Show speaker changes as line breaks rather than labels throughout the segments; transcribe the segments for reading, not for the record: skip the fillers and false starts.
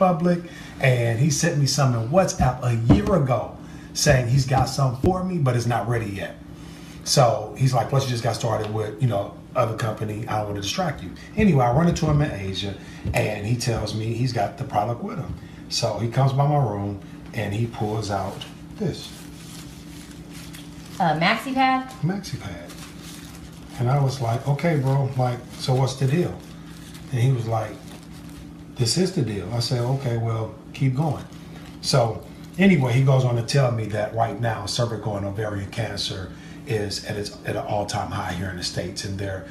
public, and he sent me some in WhatsApp a year ago saying he's got some for me, but it's not ready yet. So he's like, plus you just got started with, other company. I don't want to distract you. Anyway, I run into him in Asia, and he tells me he's got the product with him. So he comes by my room, and he pulls out this.
Maxi pad?
Maxi pad. And I was like, okay, bro, so what's the deal? And he was like, this is the deal. I said, okay, well, keep going. So anyway, he goes on to tell me that right now cervical and ovarian cancer is at an all-time high here in the States, and they're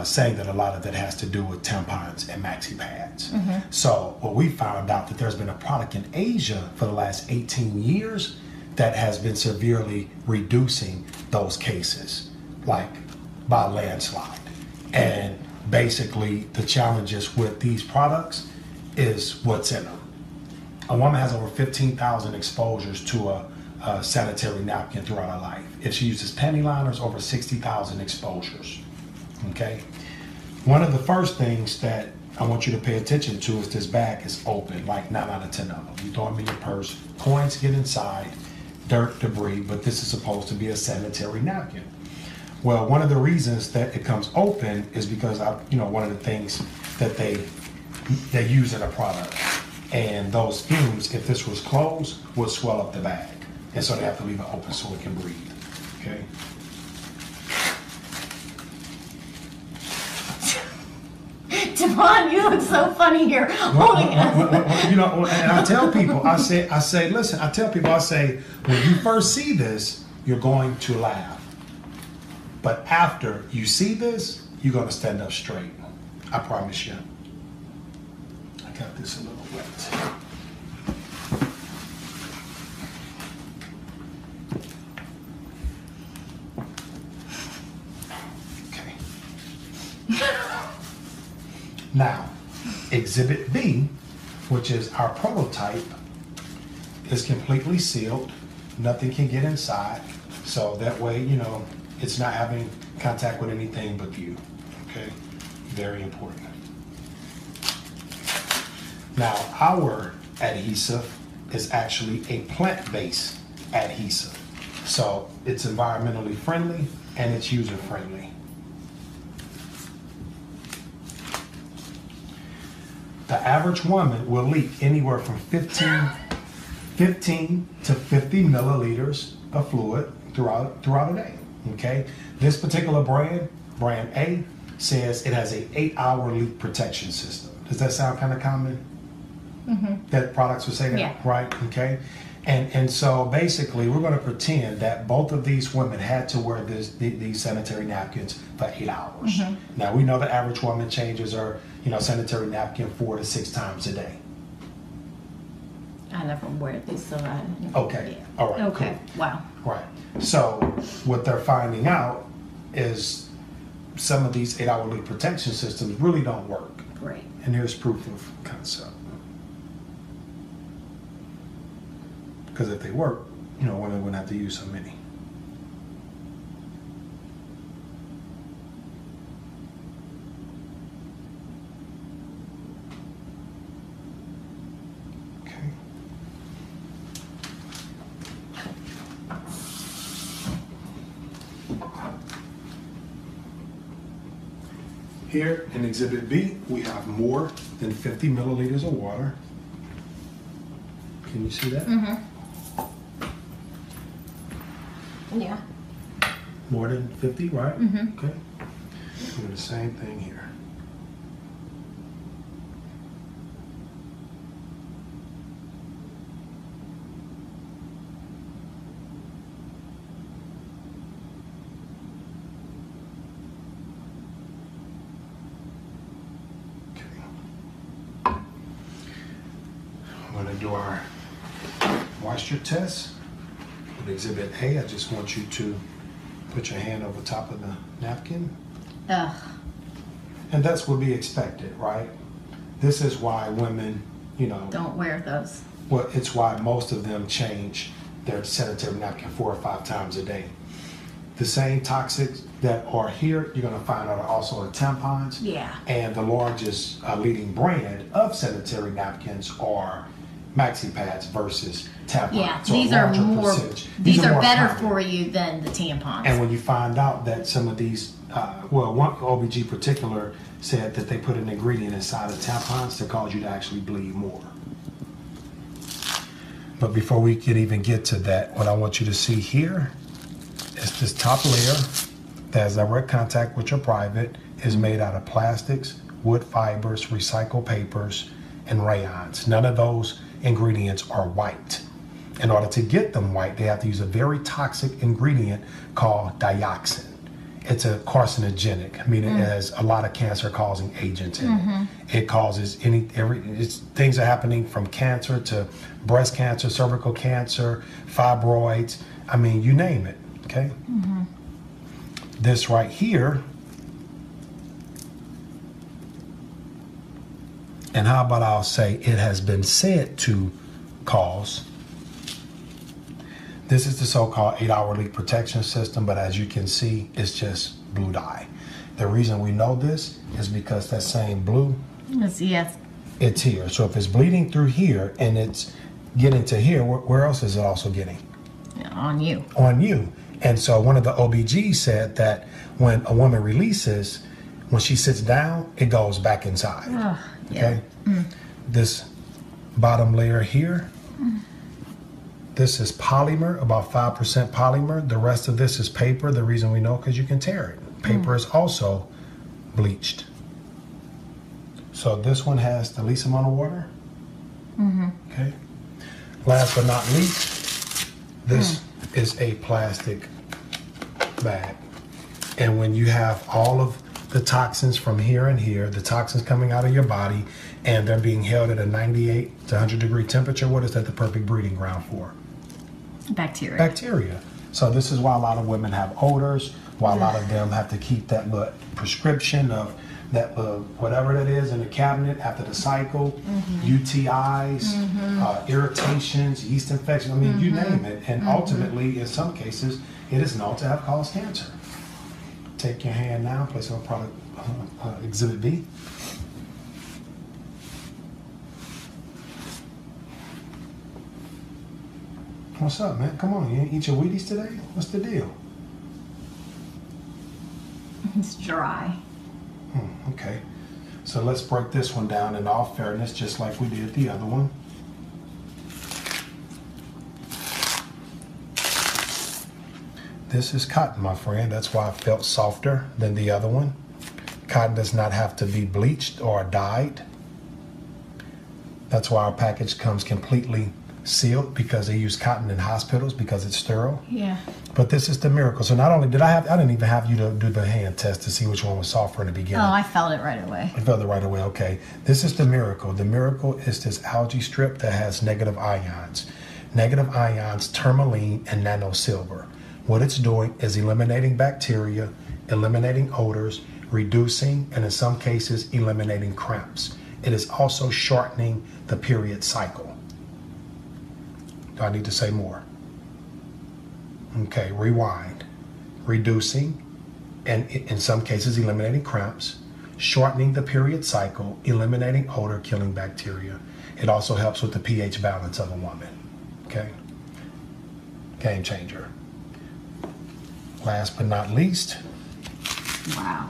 saying that a lot of that has to do with tampons and maxi pads. So what we found out that there's been a product in Asia for the last 18 years that has been severely reducing those cases, like by landslide. And basically the challenges with these products is what's in them. A woman has over 15,000 exposures to a sanitary napkin throughout her life. If she uses panty liners, over 60,000 exposures. Okay? One of the first things that I want you to pay attention to is this bag is open, like 9 out of 10 of them. You throw them in your purse, coins get inside, dirt, debris, but this is supposed to be a sanitary napkin. Well, one of the reasons that it comes open is because one of the things that they use in a product, and those fumes, if this was closed, would swell up the bag. And so they have to leave it open so it can breathe, okay?
Devon, you look so funny here holding it.
And I tell people, I say, listen, when you first see this, you're going to laugh. But after you see this, you're going to stand up straight. I promise you. I got this a little wet. Now, Exhibit B, which is our prototype, is completely sealed. Nothing can get inside. So that way, it's not having contact with anything but you. Okay? Very important. Now, our adhesive is actually a plant-based adhesive. So it's environmentally friendly and it's user-friendly. The average woman will leak anywhere from 15 to 50 milliliters of fluid throughout a day. Okay, this particular brand A, says it has an 8-hour leak protection system. Does that sound kind of common? That products would say that,
yeah.
Right? Okay, and so basically we're going to pretend that both of these women had to wear these sanitary napkins for 8 hours. Now we know the average woman changes her sanitary napkin 4 to 6 times a day.
I never wear these, so I didn't.
Okay.
Yeah.
All right.
Okay.
Cool.
Wow.
Right. So what they're finding out is some of these 8-hour leak protection systems really don't work.
Great.
And here's proof of concept. Because if they work, women wouldn't have to use so many. Here in Exhibit B, we have more than 50 milliliters of water. Can you see that?
Yeah.
More than 50, right? Okay. Do the same thing here. Do our moisture test with Exhibit A. I just want you to put your hand over top of the napkin.
Ugh.
And that's what be expected, right? This is why women,
don't wear those.
Well, it's why most of them change their sanitary napkin 4 or 5 times a day. The same toxic that are here, you're going to find out also are tampons.
Yeah.
And the largest leading brand of sanitary napkins are maxi pads versus tampons.
Yeah,
So
these
a
are
larger
more.
percentage.
These are
more
better
common.
for you than the tampons.
And when you find out that some of these, one OBG particular said that they put an ingredient inside of tampons to cause you to actually bleed more. But before we can even get to that, what I want you to see here is this top layer that has direct contact with your private is made out of plastics, wood fibers, recycled papers, and rayons. None of those ingredients are white. In order to get them white, they have to use a very toxic ingredient called dioxin. It's a carcinogenic, meaning it has a lot of cancer-causing agents in it. It causes things are happening from cancer to breast cancer, cervical cancer, fibroids. I mean, you name it. Okay. This right here. And how about I'll say it has been said to cause. This is the so-called 8-hour leak protection system, but as you can see, it's just blue dye. The reason we know this is because that same blue,
Yes.
it's here. So if it's bleeding through here and it's getting to here, where else is it also getting?
On you.
On you. And so one of the OBGs said that when a woman releases, when she sits down, it goes back inside.
Yeah.
Okay? This bottom layer here, this is polymer, about 5% polymer. The rest of this is paper. The reason we know, because you can tear it. Paper is also bleached. So this one has the least amount of water. Okay. Last but not least, this is a plastic bag. And when you have all of the toxins from here and here, the toxins coming out of your body, and they're being held at a 98 to 100 degree temperature, what is that the perfect breeding ground for?
Bacteria.
Bacteria. So this is why a lot of women have odors, why a lot of them have to keep that prescription of that whatever that is in the cabinet after the cycle, UTIs, irritations, yeast infection, I mean, you name it. And ultimately, in some cases, it is known to have caused cancer. Take your hand now, place it on product exhibit B. What's up, man? Come on, you ain't eat your Wheaties today? What's the deal?
It's dry.
Okay, so let's break this one down in all fairness, just like we did the other one. This is cotton, my friend. That's why it felt softer than the other one. Cotton does not have to be bleached or dyed. That's why our package comes completely sealed, because they use cotton in hospitals because it's sterile.
Yeah.
But this is the miracle. So not only I didn't even have you to do the hand test to see which one was softer in the beginning.
Oh, I felt it right away.
I felt it right away. Okay. This is the miracle. The miracle is this algae strip that has negative ions. Negative ions, tourmaline and nanosilver. What it's doing is eliminating bacteria, eliminating odors, reducing, and in some cases, eliminating cramps. It is also shortening the period cycle. Do I need to say more? Okay, rewind. Reducing, and in some cases, eliminating cramps, shortening the period cycle, eliminating odor, killing bacteria. It also helps with the pH balance of a woman. Okay? Game changer. Last but not least.
Wow.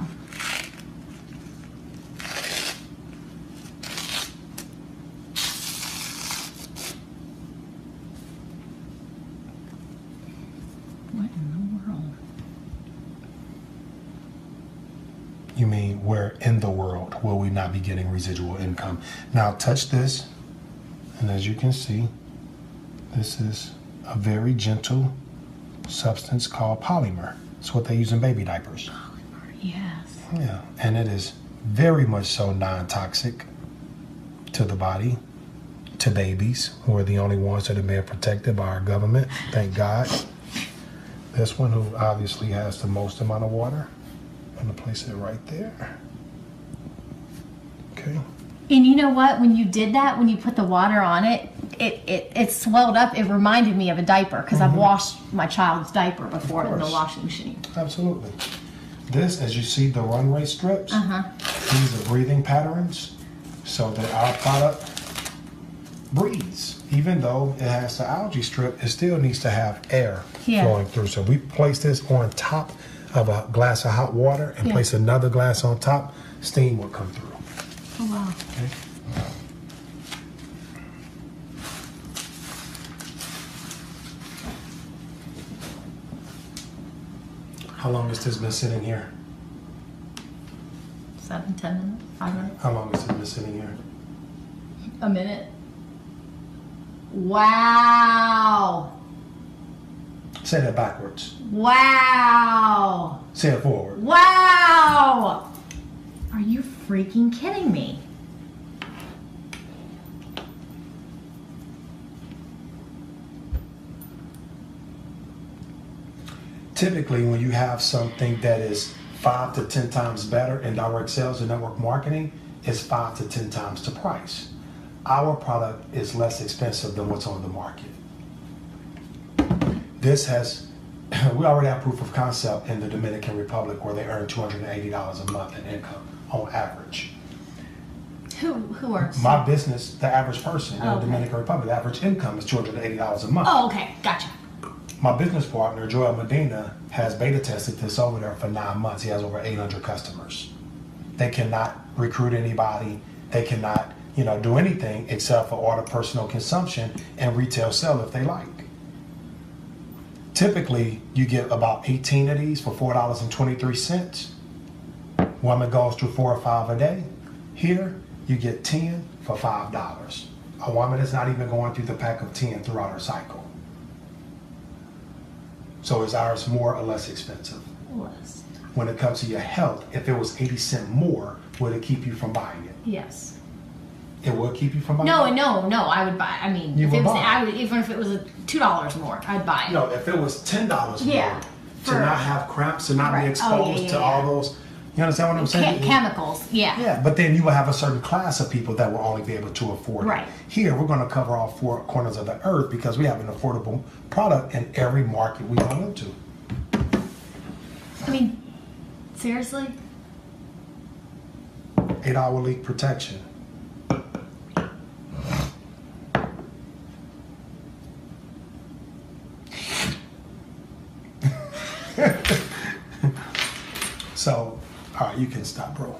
What in the world?
You mean where in the world will we not be getting residual income? Now touch this, and as you can see, this is a very gentle substance called polymer. It's what they use in baby diapers.
Polymer, yes.
Yeah, and it is very much so non-toxic to the body, to babies, who are the only ones that are being protected by our government, thank God. This one, who obviously has the most amount of water, I'm gonna place it right there. Okay.
And you know what? When you did that, when you put the water on it, it swelled up. It reminded me of a diaper, because I've washed my child's diaper before in the washing machine.
Absolutely. this, as you see the runway strips, these are breathing patterns so that our product breathes. Even though it has the algae strip, it still needs to have air flowing through. So we place this on top of a glass of hot water and place another glass on top, steam will come through.
Oh, wow.
Okay. How long has this been sitting here?
7, 10 minutes, 5 minutes.
How long has it been sitting here?
A minute. Wow.
Say that backwards.
Wow.
Say it forward.
Wow. Are you freaking kidding me?
Typically, when you have something that is 5 to 10 times better in direct sales and network marketing, it's 5 to 10 times the price. Our product is less expensive than what's on the market. This has, we already have proof of concept in the Dominican Republic where they earn $280 a month in income on average.
Who earns?
My business, the average person in the Dominican Republic, the average income is $280 a month.
Oh, okay, gotcha.
My business partner, Joel Medina, has beta tested this over there for 9 months. He has over 800 customers. They cannot recruit anybody. They cannot, do anything except for order personal consumption and retail sell if they like. Typically, you get about 18 of these for $4.23. Woman goes through 4 or 5 a day. Here, you get 10 for $5. A woman is not even going through the pack of 10 throughout her cycle. So is ours more or less expensive?
Less.
When it comes to your health, if it was 80 cents more, would it keep you from buying it?
Yes.
It would keep you from buying
No,
it?
no, I would buy. I mean,
You
if
would
it was,
buy.
even if it was $2 more, I'd buy it.
No, if it was $10 more,
for-
to not have cramps, to not
Right.
be exposed to all those, you understand what I'm saying?
Chemicals,
Yeah, but then you will have a certain class of people that will only be able to afford it.
Right.
Here, we're going to cover all 4 corners of the earth because we have an affordable product in every market we go into.
I mean, seriously?
8-hour leak protection. So, all right, you can stop, bro.